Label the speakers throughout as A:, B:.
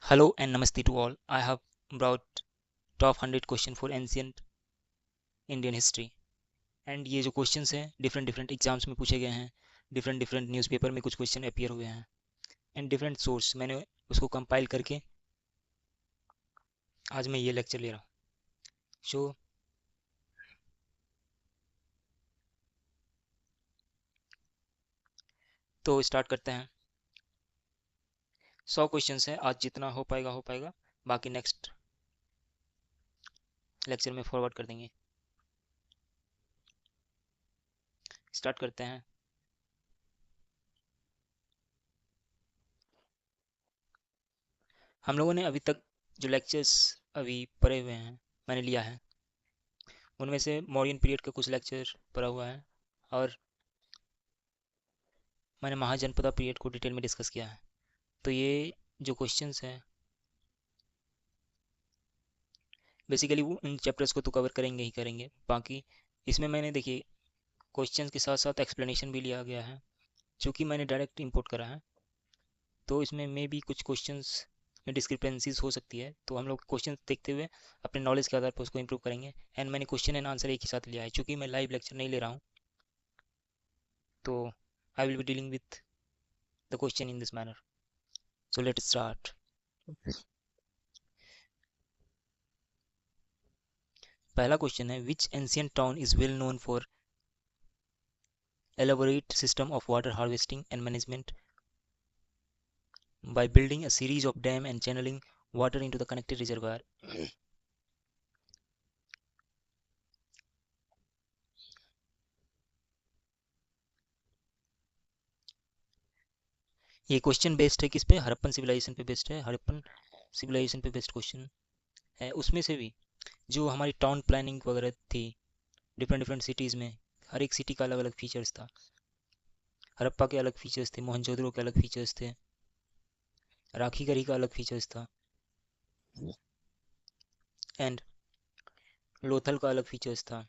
A: Hello and namaste to all. I have brought top 100 question for ancient Indian history. And ये जो questions हैं different different exams में पूछे गए हैं, डिफरेंट डिफरेंट न्यूज़पेपर में कुछ क्वेश्चन अपीयर हुए हैं एंड डिफरेंट सोर्स मैंने उसको कंपाइल करके आज मैं ये लेक्चर ले रहा हूँ. सो तो स्टार्ट करते हैं. 100 क्वेश्चंस हैं. आज जितना हो पाएगा हो पाएगा, बाकी नेक्स्ट लेक्चर में फॉरवर्ड कर देंगे. स्टार्ट करते हैं. हम लोगों ने अभी तक जो लेक्चर्स अभी पढ़े हुए हैं, मैंने लिया है, उनमें से मौर्यन पीरियड का कुछ लेक्चर पढ़ा हुआ है और मैंने महाजनपदा पीरियड को डिटेल में डिस्कस किया है. तो ये जो क्वेश्चंस हैं बेसिकली वो उन चैप्टर्स को तो कवर करेंगे ही करेंगे. बाकी इसमें मैंने देखिए क्वेश्चंस के साथ साथ एक्सप्लेनेशन भी लिया गया है, चूँकि मैंने डायरेक्ट इंपोर्ट करा है. तो इसमें मे भी कुछ क्वेश्चंस में डिस्क्रिपेंसीज हो सकती है, तो हम लोग क्वेश्चन देखते हुए अपने नॉलेज के आधार पर उसको इंप्रूव करेंगे. एंड मैंने क्वेश्चन एंड आंसर एक ही साथ लिया है, चूँकि मैं लाइव लेक्चर नहीं ले रहा हूँ. तो I will be dealing with the question in this manner. So let start. पहला क्वेश्चन है, which ancient town is well known for elaborate system of water harvesting and management by building a series of dam and channeling water into the connected reservoir. ये question based है किस पे? Harappan civilisation पे based है. Harappan civilisation पे based question है. उसमें से भी जो हमारी टाउन प्लानिंग वगैरह थी डिफरेंट डिफरेंट सिटीज़ में, हर एक सिटी का अलग अलग फीचर्स था. हड़प्पा के अलग फीचर्स थे, मोहनजोदड़ो के अलग फीचर्स थे, राखी गढ़ी का अलग फीचर्स था, एंड लोथल का अलग फीचर्स था.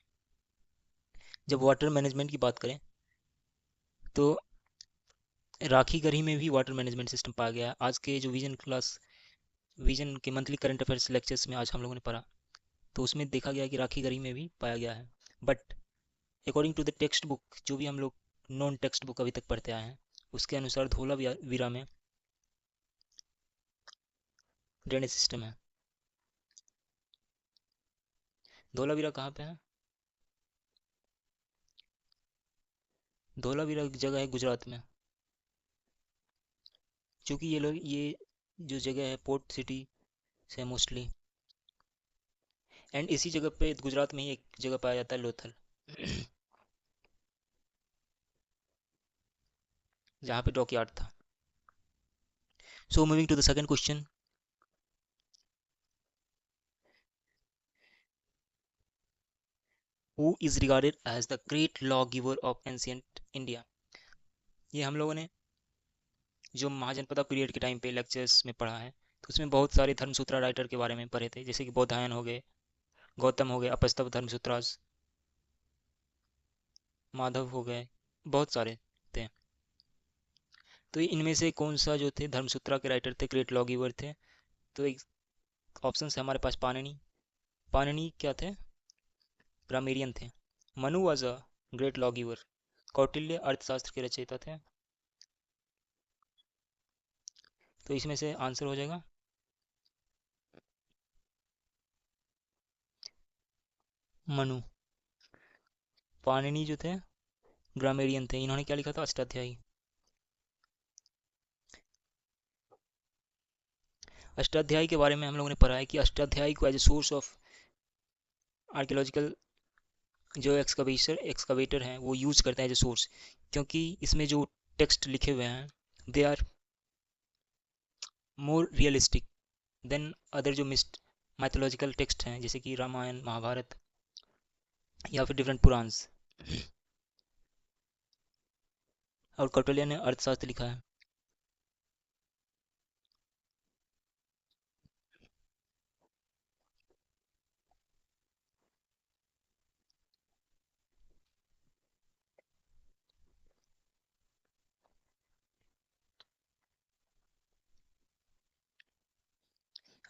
A: जब वाटर मैनेजमेंट की बात करें तो राखी गढ़ी में भी वाटर मैनेजमेंट सिस्टम पाया गया. आज के जो विजन के मंथली करंट अफेयर्स लेक्चर्स में आज हम लोगों ने पढ़ा, तो उसमें देखा गया कि राखी गढ़ी में भी पाया गया है. But according to the textbook, जो भी हम लोग नॉन टेक्स्ट बुक अभी तक पढ़ते आए हैं, उसके अनुसार धोलावीरा में ड्रेनेज सिस्टम है. धोलावीरा कहाँ पे है? धोलावीरा एक जगह है गुजरात में. क्योंकि ये जो जगह है पोर्ट सिटी से मोस्टली, एंड इसी जगह पे गुजरात में ही एक जगह पाया जाता है लोथल, जहाँ पे डॉकयार्ड था. So moving to the second question. Who is regarded as the great law giver of ancient India? ये हम लोगों ने जो महाजनपदा पीरियड के टाइम पे लेक्चर्स में पढ़ा है, तो उसमें बहुत सारे धर्मसूत्रा राइटर के बारे में पढ़े थे, जैसे कि बौधायन हो गए, गौतम हो गए, अपस्तव धर्मसूत्रास, माधव हो गए, बहुत सारे थे. तो इनमें से कौन सा जो थे धर्मसूत्रा के राइटर थे, ग्रेट लॉ गिवर थे? तो एक ऑप्शन है हमारे पास पाणिनि. पाणिनि क्या थे? ग्रामेरियन थे. Manu was a great law giver. Kautilya अर्थशास्त्र के रचयिता थे. तो इसमें से आंसर हो जाएगा मनु. पाणिनि जो थे ग्रामेरियन थे. इन्होंने क्या लिखा था? अष्टाध्यायी. अष्टाध्यायी के बारे में हम लोगों ने पढ़ा है कि अष्टाध्यायी को as a source of archaeological जो एक्सकवेटर हैं वो यूज़ करते हैं एज ए सोर्स, क्योंकि इसमें जो टेक्स्ट लिखे हुए हैं they are more realistic than other जो मिस्ट माइथोलॉजिकल टेक्स्ट हैं, जैसे कि रामायण महाभारत या फिर डिफरेंट पुराण्स. और कौटिल्य ने अर्थशास्त्र लिखा है.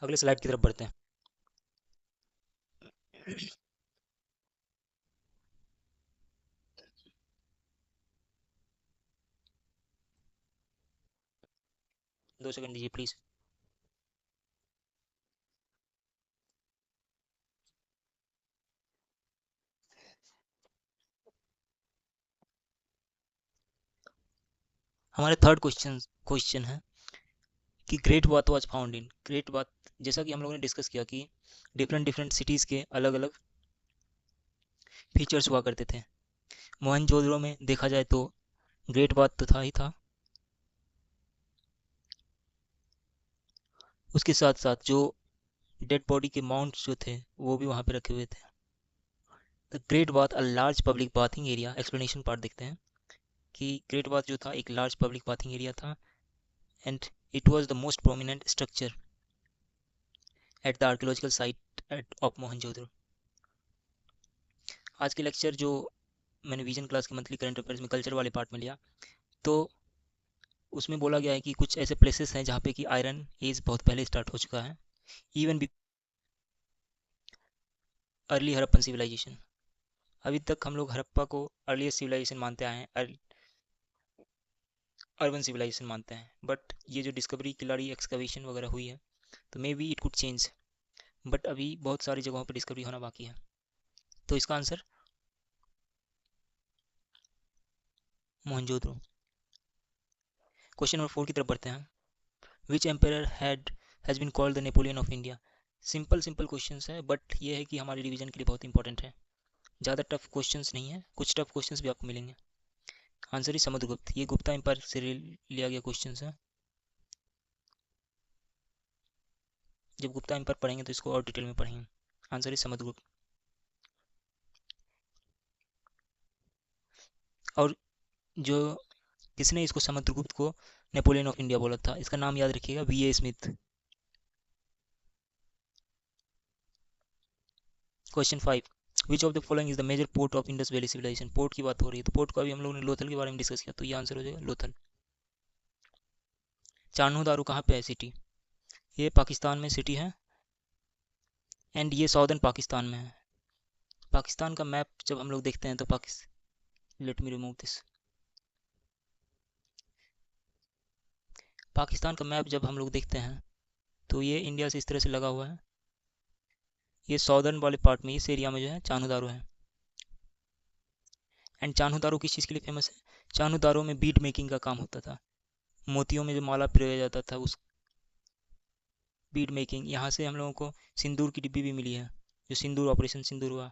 A: अगले स्लाइड की तरफ बढ़ते हैं। 2 सेकंड दीजिए प्लीज। हमारे थर्ड क्वेश्चन है कि great bath was found in. Great bath, जैसा कि हम लोगों ने डिस्कस किया कि डिफरेंट डिफरेंट सिटीज़ के अलग अलग फीचर्स हुआ करते थे। मोहनजोदड़ो में देखा जाए तो ग्रेट बाथ तो था ही था, उसके साथ साथ जो डेड बॉडी के माउंट्स जो थे वो भी वहाँ पे रखे हुए थे। The great bath a large public bathing area, explanation part देखते हैं कि ग्रेट बाथ जो था एक लार्ज पब्लिक बाथिंग एरिया था, and it was the most prominent structure at the archaeological site at of Mohenjodaro. आज के लेक्चर जो मैंने विजन क्लास के मंथली करंट अफेयर्स में कल्चर वाले पार्ट में लिया, तो उसमें बोला गया है कि कुछ ऐसे प्लेसेस हैं जहाँ पे कि आयरन एज बहुत पहले स्टार्ट हो चुका है, इवन अर्ली हड़प्पन सिविलाइजेशन। अभी तक हम लोग हड़प्पा को अर्लीस्ट सिविलाइजेशन मानते आए हैं, अर्बन सिविलाइजेशन मानते हैं, बट ये जो डिस्कवरी किलाड़ी एक्सकवेशन वगैरह हुई है तो may be it could change, but अभी बहुत सारी जगहों पर डिस्कवरी होना बाकी है। तो इसका आंसर मोहनजोदड़ो। क्वेश्चन नंबर 4 की तरफ बढ़ते हैं। Which empire has been called the Napoleon of India. Simple simple questions है, बट ये है कि हमारे रिवीजन के लिए बहुत इंपॉर्टेंट है। ज़्यादा टफ क्वेश्चंस नहीं है, कुछ टफ क्वेश्चंस भी आपको मिलेंगे। आंसर ही समुद्रगुप्त। ये गुप्ता एम्पायर से लिया गया क्वेश्चंस है। जब गुप्ता एम्पायर पढ़ेंगे तो इसको और डिटेल में पढ़ेंगे। आंसर ही समुद्रगुप्त। और जो किसने इसको समुद्रगुप्त को नेपोलियन ऑफ इंडिया बोला था, इसका नाम याद रखिएगा, V A Smith. Question 5, which of the following is the major port of Indus valley civilisation. Port की बात हो रही है तो पोर्ट को अभी हम लोगों ने लोथल के बारे में डिस्कस किया, तो ये आंसर हो जाएगा लोथल। चान्हो दारो कहाँ पे है सिटी, ये पाकिस्तान में सिटी है, एंड ये साउदर्न पाकिस्तान में है। पाकिस्तान का मैप जब हम लोग देखते हैं तो let me remove this. Pakistan का मैप जब हम लोग देखते हैं तो ये इंडिया से इस तरह से लगा हुआ है। ये साउदर्न वाले पार्ट में, इस एरिया में जो है चान्हो दारो है। एंड चान्हो दारो किस चीज़ के लिए फेमस है, चान्हो दारो में बीड मेकिंग का काम होता था। मोतियों में जो माला पिरोया जाता था, उस बीड मेकिंग, यहाँ से हम लोगों को सिंदूर की डिब्बी भी मिली है। जो सिंदूर ऑपरेशन सिंदूर हुआ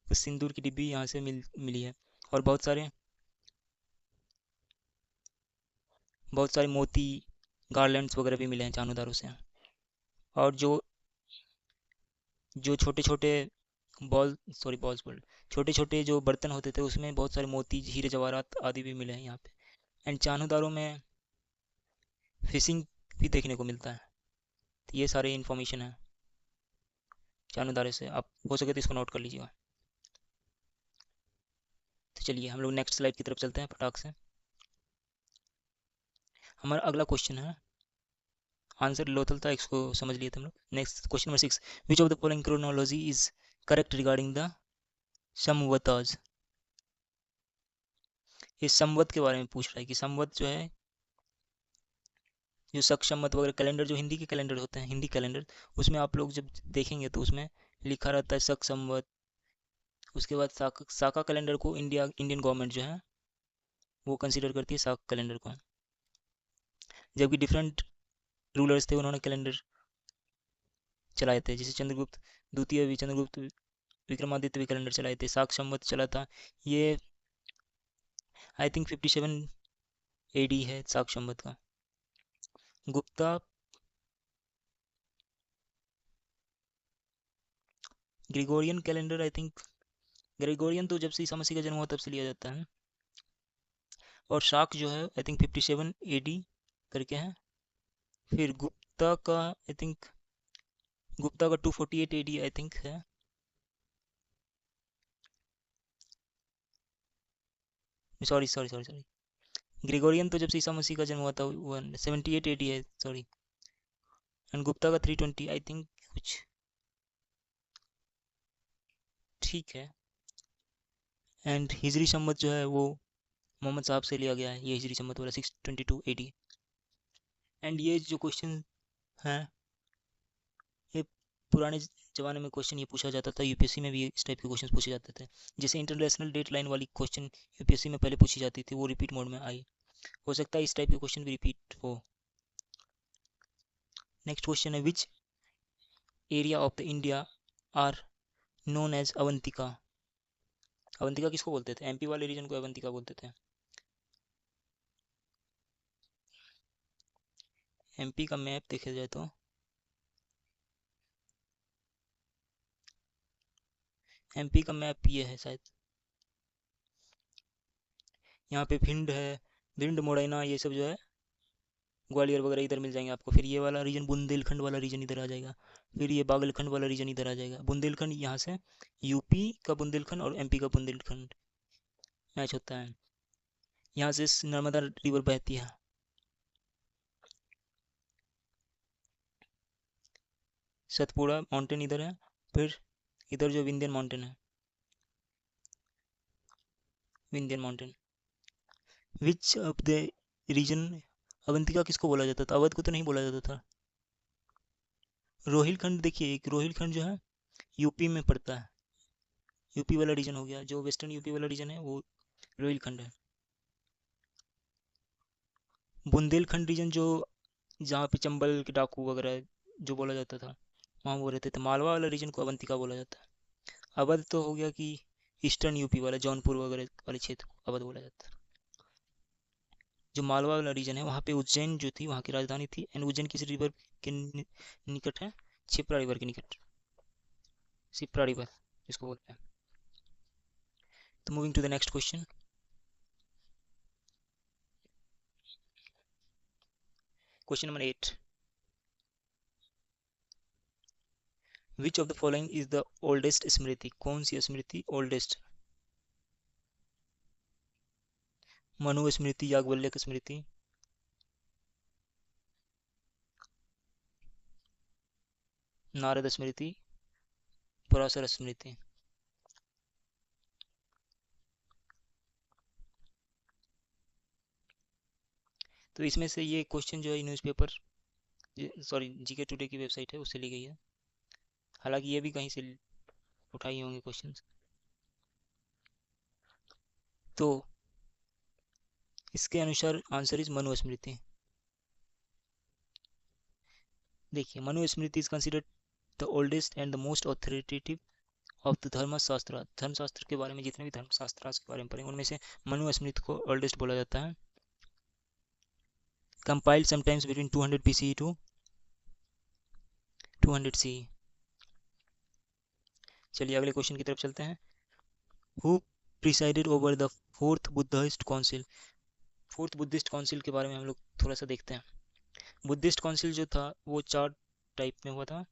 A: उस सिंदूर की डिब्बी यहाँ से मिली है। और बहुत सारे मोती गार्लैंड्स वगैरह भी मिले हैं चानूदारों से। और जो छोटे छोटे बॉल्स बोल, छोटे छोटे जो बर्तन होते थे उसमें बहुत सारे मोती हीरे जवाहरात आदि भी मिले हैं यहाँ पे। एंड चानूदारों में फिशिंग भी देखने को मिलता है। तो ये सारे इन्फॉर्मेशन है चानूदारे से, आप हो सके तो इसको नोट कर लीजिएगा। तो चलिए हम लोग नेक्स्ट स्लाइड की तरफ चलते हैं फटाक से। हमारा अगला क्वेश्चन है, आंसर लोथल था, इसको समझ लिए थे हम लोग। Next question number 6, which of the following chronology is correct regarding the संवताज। ये संवत के बारे में पूछ रहा है कि संवत जो है, जो शक संवत वगैरह कैलेंडर, जो हिंदी के कैलेंडर होते हैं, हिंदी कैलेंडर, उसमें आप लोग जब देखेंगे तो उसमें लिखा रहता है शक संवत। उसके बाद साका कैलेंडर को इंडियन गवर्नमेंट जो है वो कंसीडर करती है साका कैलेंडर को। जबकि डिफरेंट रूलर्स थे, उन्होंने कैलेंडर चलाए थे, जैसे चंद्रगुप्त द्वितीय भी, चंद्रगुप्त विक्रमादित्य भी कैलेंडर चलाए थे। साक संवत चला था, ये आई थिंक 57 AD है साक संवत का। Gupta Gregorian calendar, I think Gregorian तो जब से ईसा मसीह का जन्म हुआ तब से लिया जाता है। और शाक जो है आई थिंक 57 AD करके है। फिर गुप्ता का आई थिंक, गुप्ता का 248 AD आई थिंक है। सॉरी, ग्रेगोरियन तो जब से ईसा मसीह का जन्म हुआ था वो 78 AD है, सॉरी। एंड गुप्ता का 320 आई थिंक कुछ ठीक है। एंड हिजरी सम्मत जो है वो मोहम्मद साहब से लिया गया है, ये हिजरी सम्मत वाला 622 AD। एंड ये जो क्वेश्चन है ये पुराने ज़माने में क्वेश्चन ये पूछा जाता था, यूपीएससी में भी इस टाइप के क्वेश्चन पूछे जाते थे। जैसे इंटरनेशनल डेट लाइन वाली क्वेश्चन यूपीएससी में पहले पूछी जाती थी, वो रिपीट मोड में आई, हो सकता है इस टाइप के क्वेश्चन भी रिपीट हो। नेक्स्ट क्वेश्चन है, which area of the India are known as Avantika. Avantika किसको बोलते थे? एमपी वाले रीजन को अवंतिका बोलते थे। एमपी का मैप देखा जाए तो एमपी का मैप ये है शायद, यहाँ पे भिंड मोड़ैना ये सब जो है ग्वालियर वगैरह इधर मिल जाएंगे आपको। फिर ये वाला रीजन बुंदेलखंड वाला रीजन इधर आ जाएगा। फिर ये बागलखंड वाला रीजन इधर आ जाएगा। बुंदेलखंड यहाँ से यूपी का बुंदेलखंड और एमपी का बुंदेलखंड मैच होता है। यहाँ से नर्मदा रिवर बहती है। सतपुड़ा माउंटेन इधर है। फिर इधर जो विंध्यन माउंटेन है, Vindhyan mountain. Which of the region, Avantika किसको बोला जाता था? अवध को तो नहीं बोला जाता था। रोहिलखंड देखिए, एक रोहिलखंड जो है यूपी में पड़ता है, यूपी वाला रीजन हो गया। जो वेस्टर्न यूपी वाला रीजन है वो रोहिलखंड है। बुंदेलखंड रीजन जो जहाँ पे चंबल के डाकू वगैरह जो बोला जाता था वहाँ वो रहते थे, मालवा वाला रीजन को अवंतिका बोला जाता है। अवध तो हो गया कि ईस्टर्न यूपी वाला जौनपुर वगैरह वाले क्षेत्र को अवध बोला जाता है। जो मालवा वाला रीजन है वहाँ पे उज्जैन जो थी वहाँ की राजधानी थी। एंड उज्जैन किस रिवर के निकट है? क्षिप्रा रिवर के निकट, शिप्रा रिवर जिसको बोलते हैं। तो moving to the next question, question number 8, which of the following is the oldest smriti. कौन सी स्मृति ओल्डेस्ट? मनु स्मृति, याज्ञवल्क्य स्मृति, नारद स्मृति, पराशर स्मृति। तो इसमें से ये क्वेश्चन जो है न्यूज़पेपर, सॉरी जीके टुडे की वेबसाइट है उससे ली गई है। हालांकि ये भी कहीं से उठाई होंगे क्वेश्चन। तो इसके अनुसार आंसर इज मनुस्मृति। देखिए, Manusmriti is considered the oldest and the most authoritative of the Dharmashastra. धर्मशास्त्र के बारे में जितने भी धर्मशास्त्र के बारे में पढ़ेंगे उनमें से मनुस्मृति को ओल्डेस्ट बोला जाता है। Compiled sometimes between 200 BCE to 200 CE। चलिए अगले क्वेश्चन की तरफ चलते हैं। Who presided over the fourth Buddhist council. Fourth Buddhist council के बारे में हम लोग थोड़ा सा देखते हैं। बुद्धिस्ट काउंसिल जो था वो 4 टाइप में हुआ था,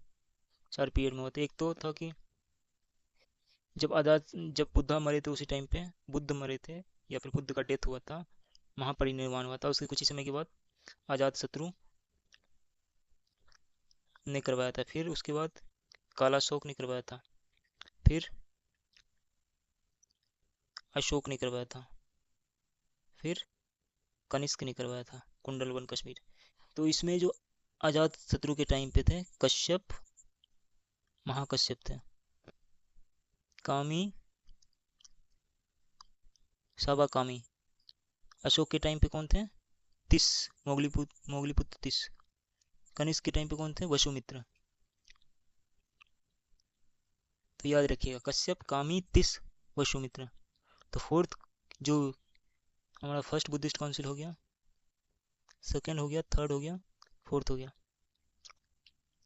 A: 4 पीरियड में हुआ था। एक तो था कि जब बुद्धा मरे थे उसी टाइम पे बुद्ध मरे थे, या फिर बुद्ध का डेथ हुआ था, महापरिनिर्वाण हुआ था। उसके कुछ ही समय के बाद अजात शत्रु ने करवाया था। फिर उसके बाद कालाशोक ने करवाया था। फिर अशोक ने करवाया था। फिर कनिष्क ने करवाया था, कुंडलवन कश्मीर। तो इसमें जो अजात शत्रु के टाइम पे थे कश्यप, महाकश्यप थे। कामी, साबा कामी। अशोक के टाइम पे कौन थे? तिस, मोगलीपुत्र तिस। कनिष्क के टाइम पे कौन थे? वसुमित्र। तो याद रखिएगा, कश्यप, कामी, तिस, वसुमित्र। तो फोर्थ जो हमारा फर्स्ट बुद्धिस्ट काउंसिल हो गया, सेकंड हो गया, थर्ड हो गया, फोर्थ हो गया।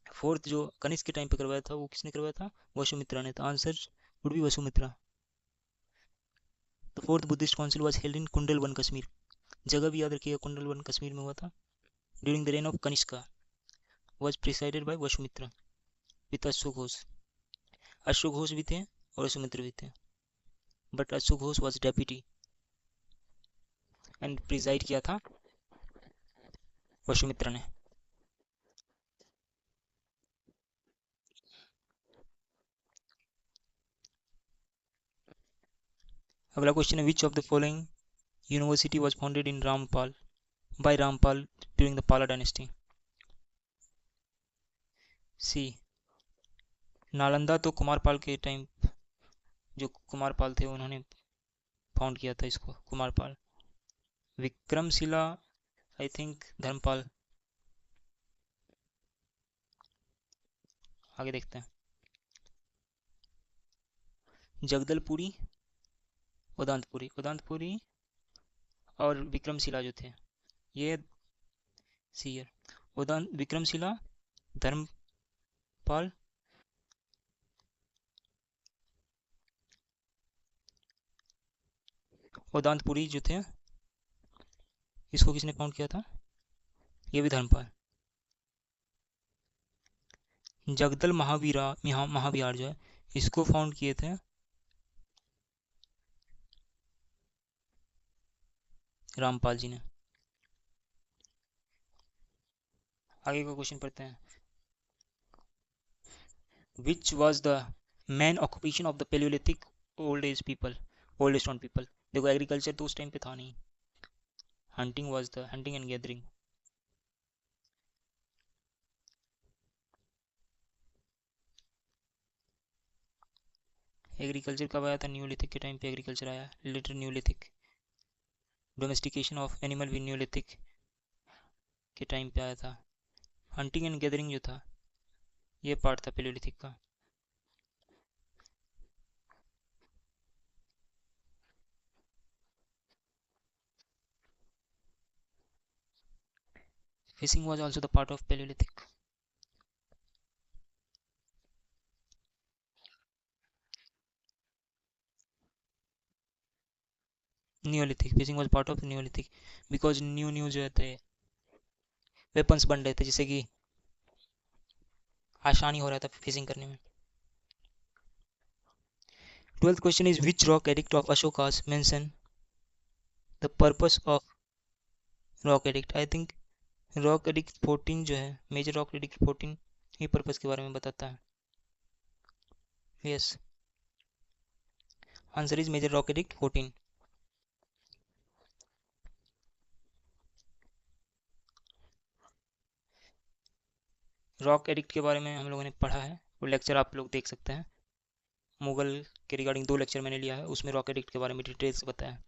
A: फोर्थ जो कनिष्क के टाइम पे करवाया था वो किसने करवाया था? वसुमित्रा ने। तो answer would be Vasumitra. The fourth Buddhist council was held in Kundalvan Kashmir. जगह भी याद रखिएगा, कुंडलवन कश्मीर में हुआ था। During the reign of Kanishka, was presided by Vasumitra with अश्व घोष। अश्व घोष भी थे और वसुमित्र भी थे, बट अश्व घोष वाज डेप्यूटी एंड प्रिसाइड किया था वसुमित्रा ने। अगला क्वेश्चन है, which of the following university was founded in Rampal by Rampal during the Pala dynasty? C, Nalanda तो कुमारपाल के टाइम, जो कुमारपाल थे उन्होंने फाउंड किया था इसको, कुमारपाल। Vikramashila I think Dharmapala. आगे देखते हैं। जगदलपुरी, उदांतपुरी, उदांतपुरी और विक्रमशिला जो थे, ये सी है। विक्रमशिला, धर्मपाल, उदांतपुरी जो थे, इसको किसने फाउंड किया था? ये भी धर्मपाल। जगदल महाविहार जो है, इसको फाउंड किए थे रामपाल जी ने। आगे का क्वेश्चन पढ़ते हैं। Which was the main occupation of the palaeolithic old stone people? देखो एग्रीकल्चर तो उस टाइम पे था नहीं। Hunting and gathering. एग्रीकल्चर कब आया था? न्यूलिथिक के टाइम पे एग्रीकल्चर आया, later neolithic. Domestication of animal भी न्यूलिथिक के टाइम पे आया था। हंटिंग एंड गैदरिंग जो था, ये पार्ट था पेलियोलिथिक का। Fishing was also the part of Paleolithic. Neolithic, fishing was part of Neolithic because new जो थे वेपन्स बन रहे थे, जिससे कि आसानी हो रहा था फिशिंग करने में। 12th question is which rock edict of Ashoka's mention the purpose of rock edict? I think rock edict 14 जो है, मेजर रॉक एडिक्ट 14 ही पर्पस के बारे में बताता है। Yes, answer is major rock edict 14। Rock edict के बारे में हम लोगों ने पढ़ा है, वो लेक्चर आप लोग देख सकते हैं। मुगल के रिगार्डिंग 2 लेक्चर मैंने लिया है, उसमें रॉक एडिक्ट के बारे में डिटेल से बताया।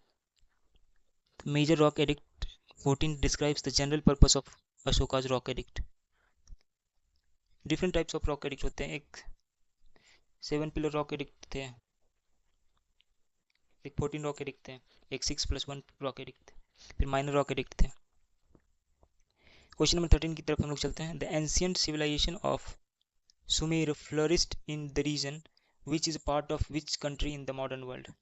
A: Major rock edict 14 describes the general purpose of Ashoka's rock edict. Different types of rock edict होते हैं। एक 7 पिलर रॉक एडिक्ट थे, एक 14 रॉक एडिक्ट थे, एक 6+1 रॉक एडिक्ट थे, फिर माइनर रॉक एडिक्ट थे। क्वेश्चन नंबर 13 की तरफ हम लोग चलते हैं। The ancient civilization of Sumer flourished in the region which is part of which country in the modern world?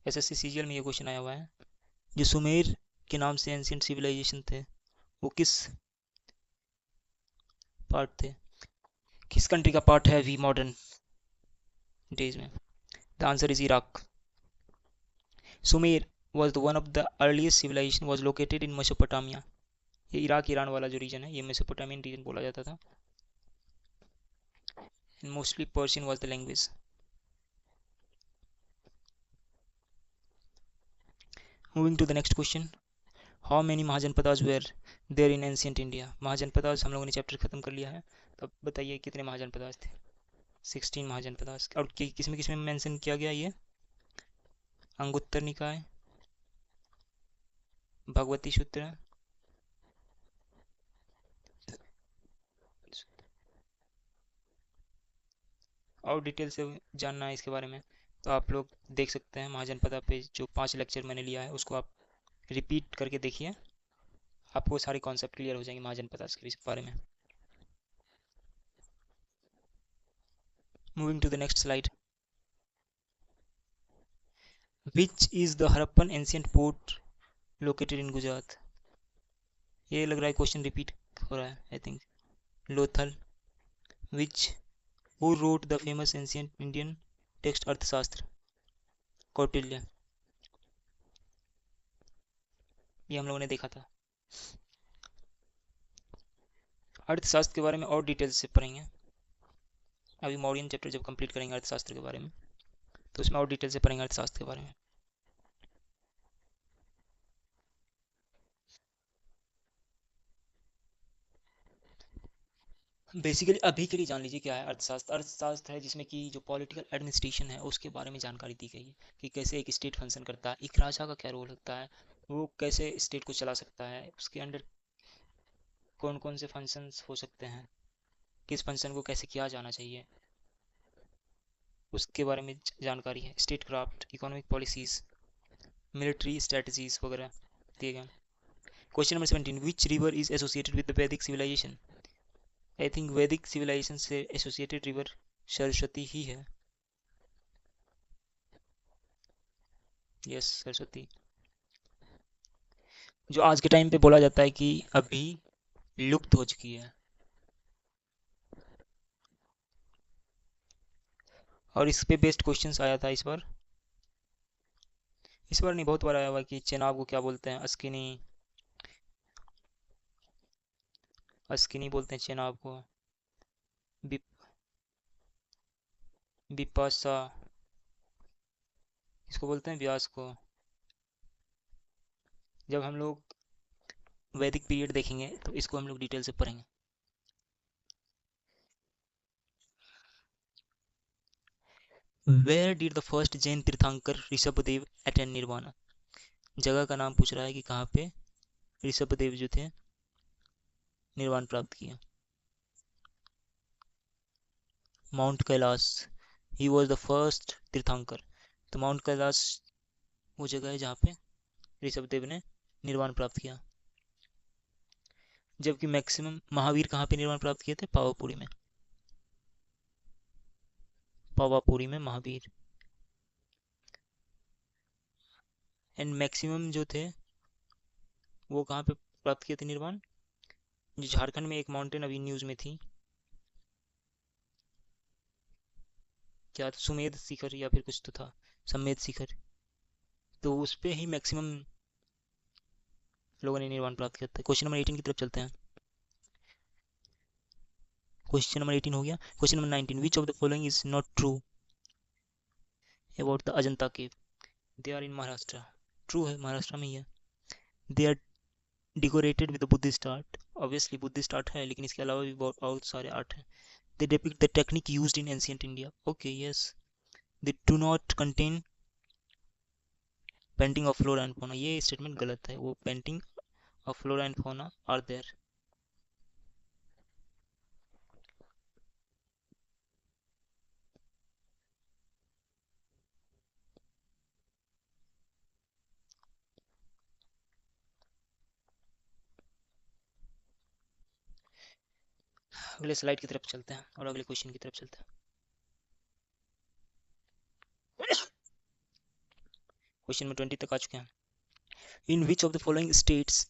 A: SSC CGL में ये क्वेश्चन आया हुआ है। जो सुमेर के नाम से एंशियंट सिविलाइजेशन थे, वो किस पार्ट थे, किस कंट्री का पार्ट है अभी मॉडर्न डेज में? The answer is Iraq. Sumer was the one of the earliest civilization was located in Mesopotamia. ये इराक ईरान वाला जो रीजन है, ये मेसोपोटामियन रीजन बोला जाता था। And mostly Persian was the language. Moving to the next question. How many mahajanapadas were there in ancient India? Mahajanapadas हम लोगों ने चैप्टर खत्म कर लिया है, तो अब बताइए कितने महाजनपदास थे? 16 महाजनपदास। और किसमें किसमें मेंशन किया गया ये? अंगुत्तर निकाय, भगवती सूत्र, और डिटेल से जानना है इसके बारे में तो आप लोग देख सकते हैं महाजनपदा पे जो 5 लेक्चर मैंने लिया है, उसको आप रिपीट करके देखिए, आपको सारे कॉन्सेप्ट क्लियर हो जाएंगे महाजनपदा के बारे में। Moving to the next slide. Which is the Harappan ancient port located in Gujarat? ये लग रहा है क्वेश्चन रिपीट हो रहा है, I think. Lothal. Which who wrote the famous ancient Indian text Arthashastra? Kautilya. ये हम लोगों ने देखा था। अर्थशास्त्र के बारे में और डिटेल से पढ़ेंगे। अभी मौर्यन चैप्टर जब कंप्लीट करेंगे अर्थशास्त्र के बारे में, तो उसमें और डिटेल से पढ़ेंगे अर्थशास्त्र के बारे में। बेसिकली अभी के लिए जान लीजिए क्या है अर्थशास्त्र। अर्थशास्त्र है जिसमें कि जो पॉलिटिकल एडमिनिस्ट्रेशन है उसके बारे में जानकारी दी गई है कि कैसे एक स्टेट फंक्शन करता है, एक राजा का क्या रोल होता है, वो कैसे स्टेट को चला सकता है, उसके अंडर कौन कौन से फंक्शंस हो सकते हैं, किस फंक्शन को कैसे किया जाना चाहिए, उसके बारे में जानकारी है। State craft, economic policies, military strategies वगैरह दिए गए। Question number 17, which river is associated with the वैदिक सिविलाइजेशन? आई थिंक वैदिक सिविलाइजेशन से एसोसिएटेड रिवर सरस्वती ही है। यस, सरस्वती, जो आज के टाइम पे बोला जाता है कि अभी लुप्त हो चुकी है। और इस पे बेस्ड क्वेश्चंस आया था इस बार नहीं, बहुत बार आया हुआ कि चेनाब को क्या बोलते हैं, अस्किनी, अस्किनी बोलते हैं चेनाब को। बिप, बिपाशा, इसको बोलते हैं व्यास को। जब हम लोग वैदिक पीरियड देखेंगे तो इसको हम लोग डिटेल से पढ़ेंगे। Where did the first Jain Tirthankara Rishabhdev attend nirvana? जगह का नाम पूछ रहा है कि कहाँ पे ऋषभदेव जो थे निर्वाण प्राप्त किया। Mount Kailash, he was the first तीर्थंकर। तो माउंट कैलाश वो जगह है जहाँ पे ऋषभदेव ने निर्वाण प्राप्त किया। जबकि मैक्सिमम महावीर कहाँ पे निर्वाण प्राप्त किए थे? पावापुरी में। पावापुरी में महावीर। एंड मैक्सिमम जो थे वो कहाँ पे प्राप्त किए थे निर्वाण? जो झारखंड में एक माउंटेन अभी न्यूज में थी, क्या सुमेध शिखर या फिर कुछ तो था, समेध शिखर, तो उस पे ही मैक्सिमम लोगों ने निर्वाण प्राप्त किया था। क्वेश्चन नंबर 18 की तरफ चलते हैं। क्वेश्चन नंबर 18 हो गया। Question number 19, which of the following is not true about the Ajanta cave? They are in Maharashtra. True है, महाराष्ट्र में ही है। They are decorated with Buddhist art. Obviously Buddhist art है, लेकिन इसके अलावा भी बहुत सारे आर्ट हैं। They depict the technique used in ancient India. Okay, yes. They do not contain painting of flora and fauna. ये स्टेटमेंट गलत है, वो painting of flora and fauna are there. अगले स्लाइड की तरफ चलते हैं और अगले क्वेश्चन की तरफ चलते हैं। क्वेश्चन में 20 तक आ चुके हैं। In which of the following states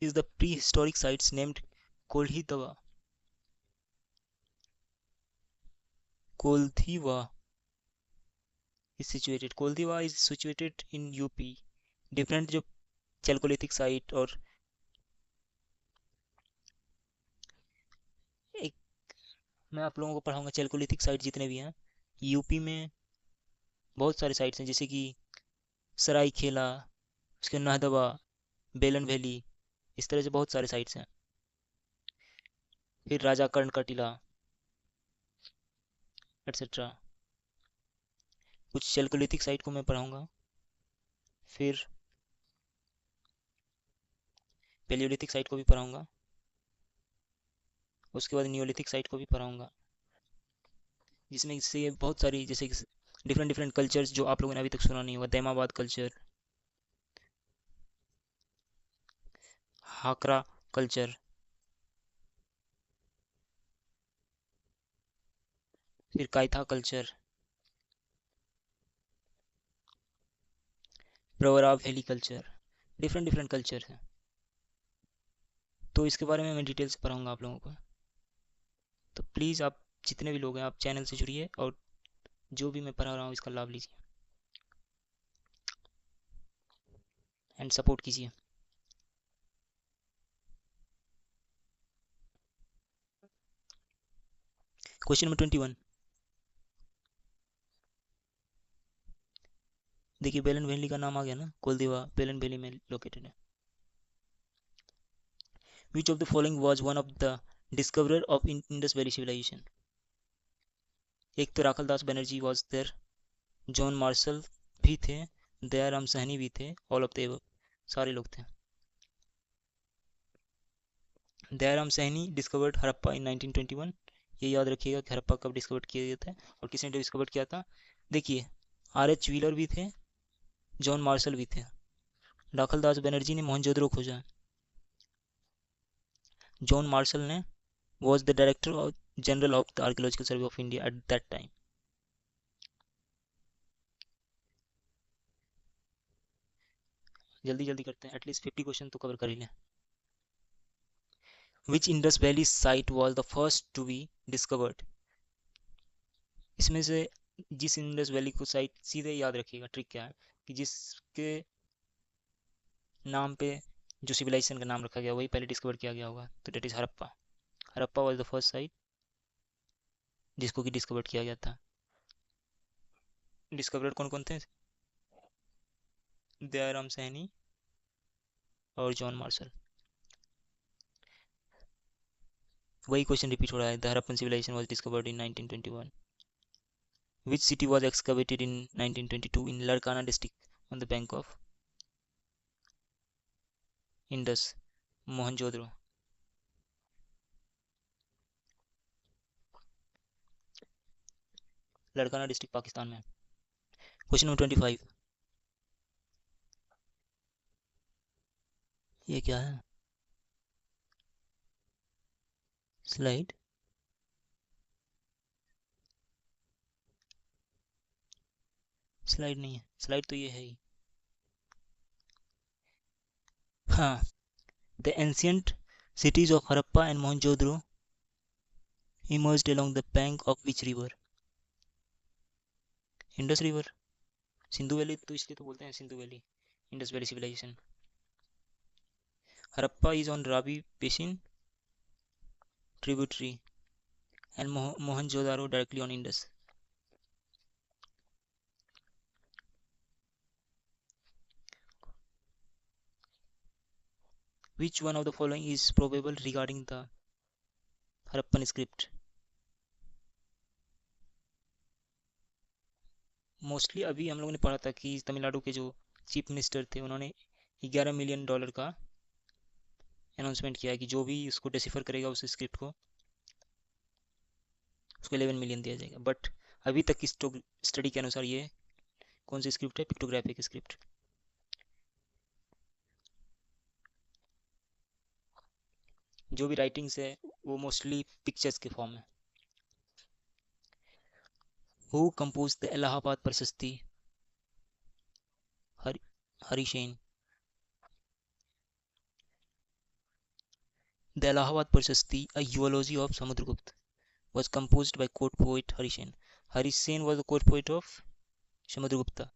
A: is the prehistoric sites named Koldihwa? Koldihwa is situated, Koldihwa is situated in UP. Different जो चैल्कोलिथिक साइट और एक, मैं आप लोगों को पढ़ाऊंगा चैल्कोलिथिक साइट जितने भी हैं यूपी में। बहुत सारे साइट्स हैं जैसे कि सरायखेला, उसके नाहदवा, बेलन वैली, इस तरह से बहुत सारे साइट्स हैं। फिर राजा कर्ण का टीला एटसेट्रा। कुछ चैल्कोलिथिक साइट को मैं पढ़ाऊंगा, फिर पेलियोलिथिक साइट को भी पढ़ाऊंगा, उसके बाद नियोलिथिक साइट को भी पढ़ाऊंगा, जिसमें से बहुत सारी जैसे डिफरेंट डिफरेंट कल्चर्स जो आप लोगों ने अभी तक सुना नहीं होगा। दैमाबाद कल्चर, हाकरा कल्चर, फिर Kayatha culture, Pravara valley culture, different different culture हैं। तो इसके बारे में मैं डिटेल से पढ़ाऊंगा आप लोगों को। तो प्लीज़ आप जितने भी लोग हैं आप चैनल से जुड़िए और जो भी मैं पढ़ा रहा हूँ इसका लाभ लीजिए एंड सपोर्ट कीजिए। क्वेश्चन नंबर 21, देखिए बेलन वैली का नाम आ गया ना, कोलदेवा बेलन वैली में लोकेटेड है। Which of the following was one of the discoverer of Indus valley civilisation? एक तो Rakhaldas Banerjee was there, John Marshall भी थे, दयाराम सहनी भी थे, ऑल ऑफ द सारे लोग थे। दयाराम सहनी डिस्कवर्ड हड़प्पा इन 1921। ये याद रखिएगा कि हड़प्पा कब डिस्कवर किया गया था और किसने डिस्कवर किया था। देखिए आर एच व्हीलर भी थे, जॉन मार्शल भी थे। राखलदास बनर्जी ने मोहनजोदड़ो खोजा। जॉन मार्शल ने was the director of general of the archaeological survey of India at that time. जल्दी जल्दी करते हैं, एटलीस्ट 50 क्वेश्चन तो कवर कर ही लें। Which Indus Valley site was the first to be discovered? इसमें से जिस इंडस वैली को साइट, सीधे याद रखिएगा ट्रिक क्या है कि जिसके नाम पे जो सिविलाइजेशन का नाम रखा गया वही पहले डिस्कवर किया गया होगा, तो date is Harappa. Harappa was the first site जिसको कि डिस्कवर किया गया था। डिस्कवरर कौन कौन थे? दयाराम सैनी और जॉन मार्शल। वही क्वेश्चन रिपीट हो रहा है। The Harappan civilisation was discovered in 1921। Which city was excavated in 1922 in Larkana district on the bank of Indus? Mohenjodaro. Larkana district Pakistan में। Question number 25। ये क्या है? स्लाइड। स्लाइड नहीं है, स्लाइड तो ये है ही। हाँ, the ancient cities of Harappa and Mohenjo-daro emerged along the bank of which river? Indus river. Sindhu valley तो इसलिए तो बोलते हैं Sindhu valley, Indus valley civilisation. Harappa is on Ravi Basin tributary and Mohenjo-daro directly on Indus. Which one of the following is probable regarding the Harappan script? Mostly अभी हम लोगों ने पढ़ा था कि तमिलनाडु के जो चीफ मिनिस्टर थे उन्होंने $11 मिलियन का अनाउंसमेंट किया है कि जो भी उसको डिसिफर करेगा उस स्क्रिप्ट को, उसको 11 मिलियन दिया जाएगा। बट अभी तक की स्टडी के अनुसार ये कौन सी स्क्रिप्ट है? Pictographic script. जो भी राइटिंग्स है वो मोस्टली पिक्चर्स के फॉर्म में। हु कंपोज द इलाहाबाद प्रशस्ति? हरिसेन। द इलाहाबाद प्रशस्ति, a eulogy of Samudragupta, was composed by court poet Harisen. Harisen was the court poet of Samudragupta.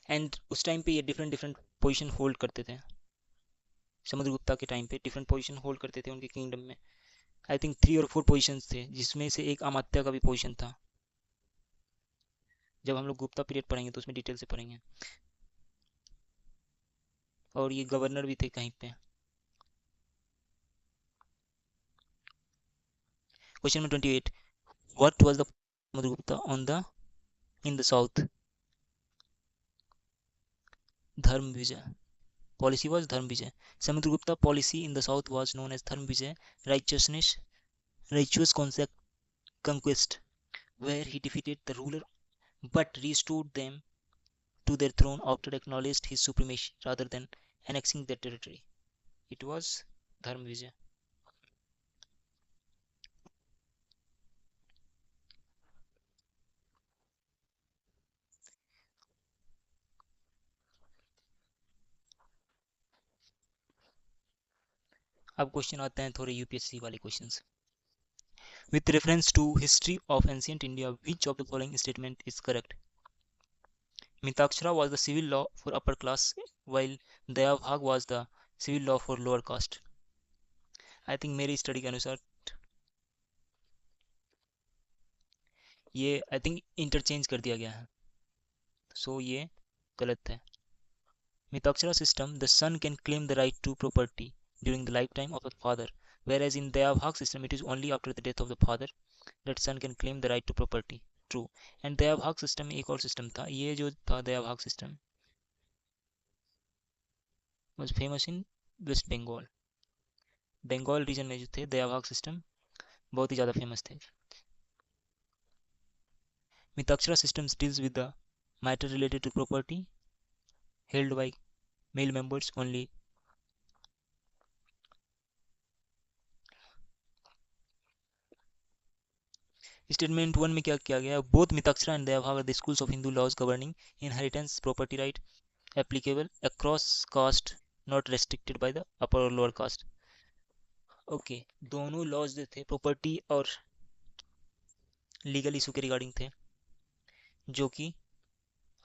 A: And उस टाइम पे ये डिफरेंट डिफरेंट पोजीशन होल्ड करते थे। समुद्रगुप्ता के टाइम पे डिफरेंट पोजीशन होल्ड करते थे उनके किंगडम में। आई थिंक 3 और 4 पोजीशंस थे, जिसमें से एक अमात्य का भी पोजीशन था। जब हम लोग गुप्ता पीरियड पढ़ेंगे तो उसमें डिटेल से पढ़ेंगे। और ये गवर्नर भी थे कहीं पे। Question number 28। What was the Samudragupta on the in the south? धर्म विजय। Policy was Dharm Vijay. Samudragupta policy in the south was known as Dharm Vijay, righteousness, righteous conquest, where he defeated the ruler but restored them to their throne after acknowledged his supremacy rather than annexing their territory. It was Dharm Vijay. अब question आते हैं थोड़े UPSC वाले questions. With reference to history of ancient India, which of the following statement is correct? Mitakshara was the civil law for upper class, while Dayabhag was the civil law for lower caste. I think मेरी study के अनुसार ये I think interchange कर दिया गया है। सो ये गलत है. Mitaksara system, the son can claim the right to property during the lifetime of the father, whereas in Dayabhag system it is only after the death of the father that son can claim the right to property. True. And Dayabhaga system में एक और system था, ये जो था Dayabhaga system was famous in West Bengal. Bengal region में जो थे दयाभाग सिस्टम बहुत ही ज़्यादा फेमस थे. Mitaksara systems deals with the matter related to property held by male members only. Statement 1 में क्या किया गया? Both Mitakshara and Dayabhaga are the schools of Hindu laws governing inheritance property right applicable across caste not restricted by the upper और lower caste. Okay, दोनों laws जो थे property और legal issue के रिगार्डिंग थे, जो कि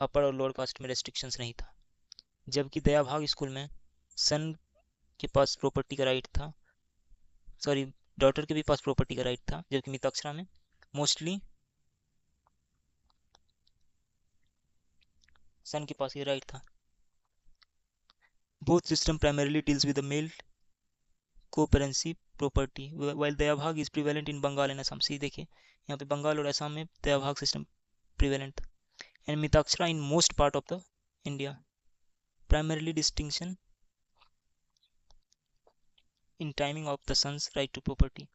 A: अपर और लोअर कास्ट में रेस्ट्रिक्शंस नहीं था. जबकि दयाभाग स्कूल में सन के पास प्रॉपर्टी का राइट था, सॉरी डॉटर के भी पास प्रॉपर्टी का राइट था, जबकि मिताक्षरा में मोस्टली सन के पास ये राइट था. Both system primarily deals with the male coparcenary property while Dayabhaga is prevalent in Bengal and Assam. See देखिए यहाँ पे बंगाल और असम में दयाभाग सिस्टम प्रिवेलेंट था. And Mitakshara in most part of the India. Primarily distinction in timing of the son's right to property.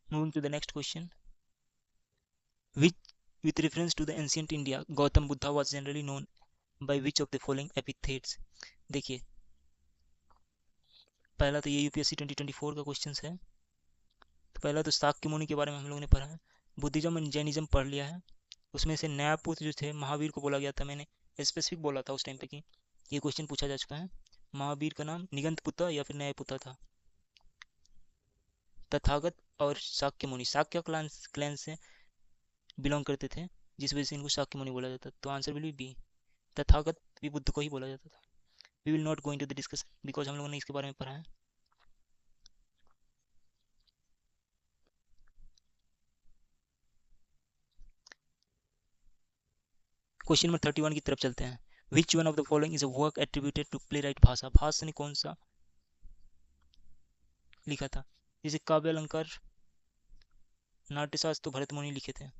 A: Moving to the next question. Which, with reference to the ancient India, Gautam Buddha was generally known by which of the following epithets? देखिए पहला तो ये UPSC 2024 का question है. तो पहला तो शाक्य मुनि के बारे में हम लोगों ने पढ़ा है. बुद्धिज्म एंड जैनिज्म पढ़ लिया है. उसमें से न्यायपुत्र जो थे महावीर को बोला गया था. मैंने स्पेसिफिक बोला था उस टाइम पे कि ये क्वेश्चन पूछा जा चुका है. महावीर का नाम निगंतपुत्र या फिर न्यायपुत्र था. तथागत और शाक्य मुनि शाक्य क्लैन से बिलोंग करते थे, जिस वजह से इनको शाक्य मुनि बोला जाता. तो आंसर विल बी. तथागत भी बुद्ध को ही बोला जाता था. We will not go into the discussion because हम लोगों ने इसके बारे में पढ़ा है. क्वेश्चन नंबर 31 की तरफ चलते हैं. Which one of the following is a work attributed to playwright Bhasa. Bhasa ने कौन सा लिखा था? जैसे काव्य अलंकार नाट्यशास्त्र तो भरत मुनि लिखे थे.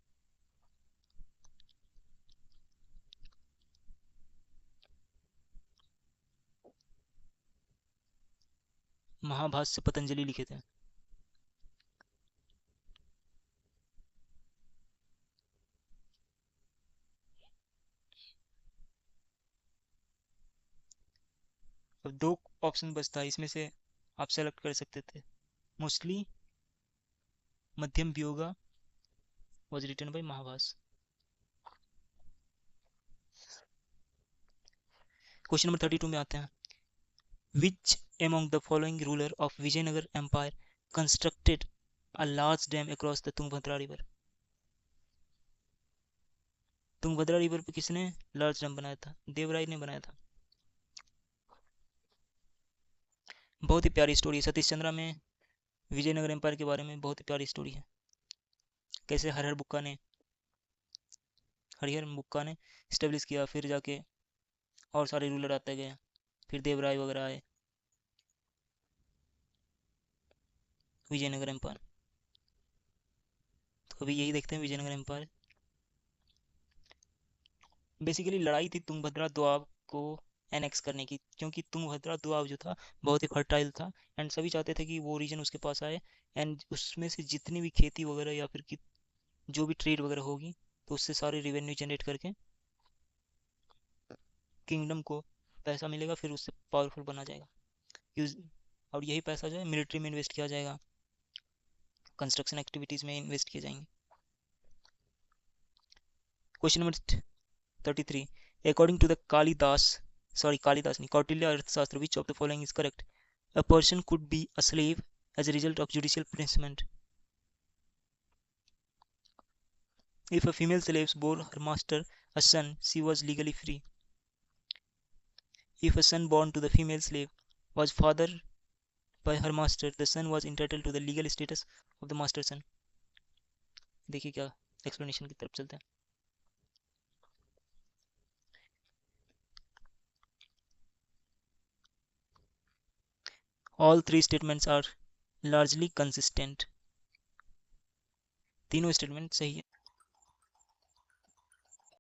A: महाभाष्य पतंजलि लिखे थे. अब दो ऑप्शन बचता है, इसमें से आप सेलेक्ट कर सकते थे. मोस्टली मध्यम वियोगा was written by Mahabhashya. Question number 32 में आते हैं. Which among the following ruler of Vijayanagar Empire constructed a large dam across the Tungabhadra river? Tungabhadra river पे किसने लार्ज डैम बनाया था? देवराय ने बनाया था. बहुत ही प्यारी स्टोरी है. सतीश चंद्रा में विजयनगर एम्पायर के बारे में बहुत ही प्यारी स्टोरी है. कैसे हरिहर बुक्का ने स्टेब्लिश किया, फिर जाके और सारे रूलर आते गए, फिर देवराय वगैरह आए, विजयनगर एम्पायर. तो अभी यही देखते हैं विजयनगर एम्पायर. बेसिकली लड़ाई थी तुंगभद्रा दोआब को एनेक्स करने की, क्योंकि तुंगभद्रा दोआब जो था बहुत ही फर्टाइल था एंड सभी चाहते थे कि वो रीजन उसके पास आए एंड उसमें से जितनी भी खेती वगैरह या फिर जो भी ट्रेड वगैरह होगी तो उससे सारे रिवेन्यू जनरेट करके किंगडम को पैसा मिलेगा, फिर उससे पावरफुल बना जाएगा. और यही पैसा जो है मिलिट्री में इन्वेस्ट किया जाएगा, कंस्ट्रक्शन एक्टिविटीज़ में इन्वेस्ट किए जाएंगे. Question number 33. According to the Kalidas नहीं, Kautilya Arthashastra, which of the following is correct? A person could be a slave as a result of judicial punishment. If a female slave bore her master a son, she was legally free. If a son born to the female slave was fathered by her master, the son was entitled to the legal status of the master son. देखिए क्या explanation की तरफ चलते हैं। All three statements are largely consistent. तीनों statement सही है।